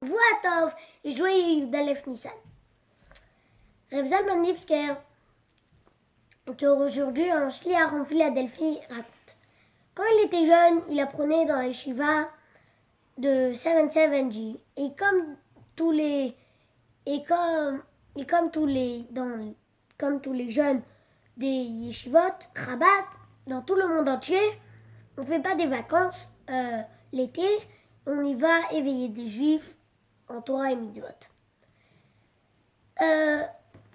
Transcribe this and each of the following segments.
Tov et joyeux d'Aleph Nissan. Reb Zalman Lipsker, qu'aujourd'hui un shli a rempli à Delphi, raconte. Quand il était jeune, il apprenait dans la yeshiva de 77G et comme tous les jeunes des yeshivot, Chabad, dans tout le monde entier, on ne fait pas des vacances l'été, on y va éveiller des juifs en Torah et Mitzvot.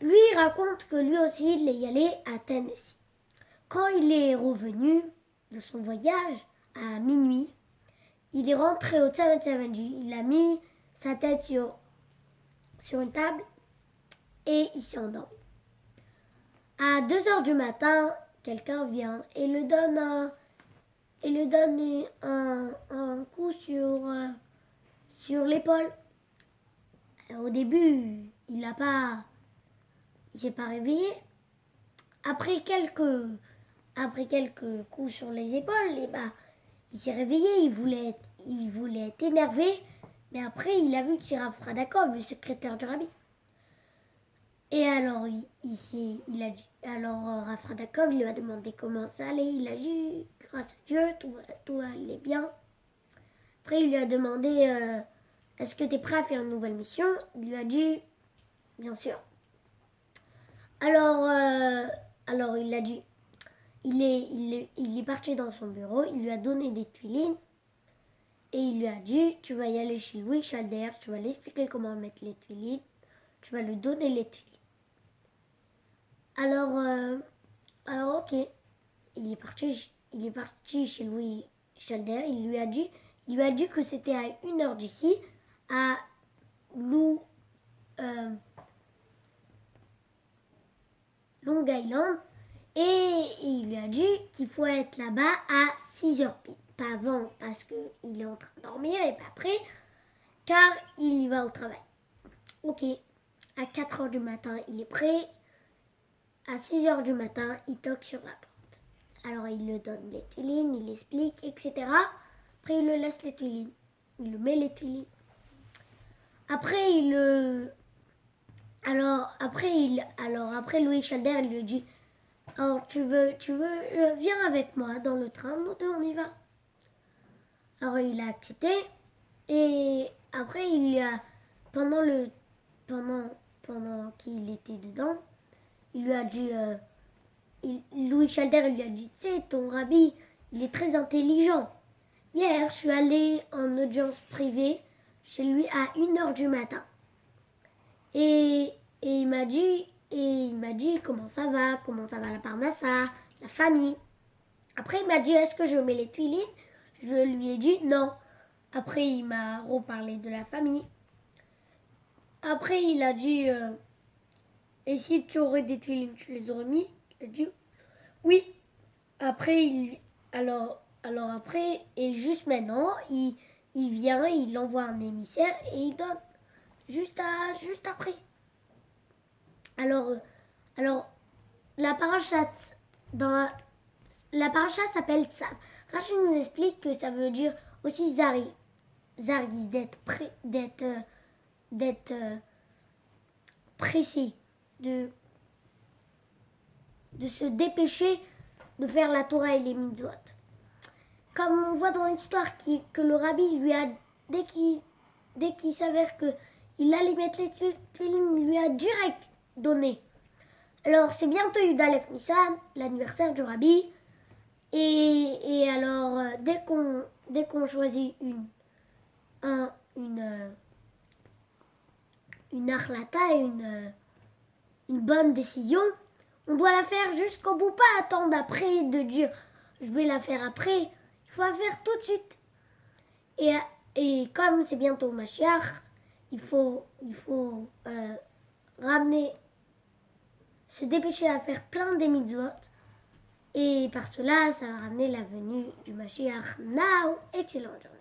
Lui il raconte que lui aussi il est allé à Tennessee. Quand il est revenu de son voyage à minuit, il est rentré au 77G, il a mis sa tête sur une table et il s'est endormi. À 2h du matin, quelqu'un vient et lui donne un coup sur l'épaule. Au début, il s'est pas réveillé. Après quelques coups sur les épaules, il s'est réveillé. Il voulait être énervé, mais après il a vu que c'est Rav Radakov, le secrétaire du rabbi. Et alors Rav Radakov lui a demandé comment ça allait. Il a dit grâce à Dieu tout allait bien. Après il lui a demandé est-ce que tu es prêt à faire une nouvelle mission? Il lui a dit bien sûr. Alors il a dit, il est parti dans son bureau, il lui a donné des tuilines et il lui a dit tu vas y aller chez Louis Chalder, tu vas lui expliquer comment mettre les tuilines, tu vas lui donner les tuilines. Alors ok, il est parti chez Louis Chalder, il lui a dit que c'était à 1h d'ici, à Long Island, et il lui a dit qu'il faut être là-bas à 6h pile. Pas avant parce qu'il est en train de dormir et pas après, car il y va au travail. Ok, à 4h du matin, il est prêt. À 6h du matin, il toque sur la porte. Alors il lui donne les tuilines, il explique, etc. Après il le laisse les tuilines. Il lui met les tuilines. Après Louis Chalder il lui dit alors tu veux viens avec moi dans le train, nous deux on y va. Alors il a accepté et après il lui a pendant qu'il était dedans, il lui a dit Louis Chalder il lui a dit tu sais ton rabbi il est très intelligent. Hier je suis allée en audience privée chez lui à 1h du matin. Et il m'a dit comment ça va la parnassa, la famille. Après il m'a dit est-ce que je mets les tuilines? Je lui ai dit non. Après il m'a reparlé de la famille. Après il a dit et si tu aurais des tuilines tu les aurais mis? Il a dit oui. Après après et juste maintenant il vient, il envoie un émissaire et il donne juste après. Alors la paracha s'appelle Tsav. Rachid nous explique que ça veut dire aussi Zari. Zari, d'être pressé, de se dépêcher de faire la Torah et les mitzvot. Comme on voit dans l'histoire que le rabbi lui a, dès qu'il s'avère qu'il allait mettre les tuilines, il lui a direct donné. Alors c'est bientôt Yudalef Nissan, l'anniversaire du rabbi. Et alors dès qu'on choisit une harlata, une bonne décision, on doit la faire jusqu'au bout, pas attendre après de dire je vais la faire après. Il faut la faire tout de suite. Et comme c'est bientôt Mashiach, il faut se dépêcher à faire plein des mitzvot. Et par cela, ça va ramener la venue du Mashiach. Now, excellente journée.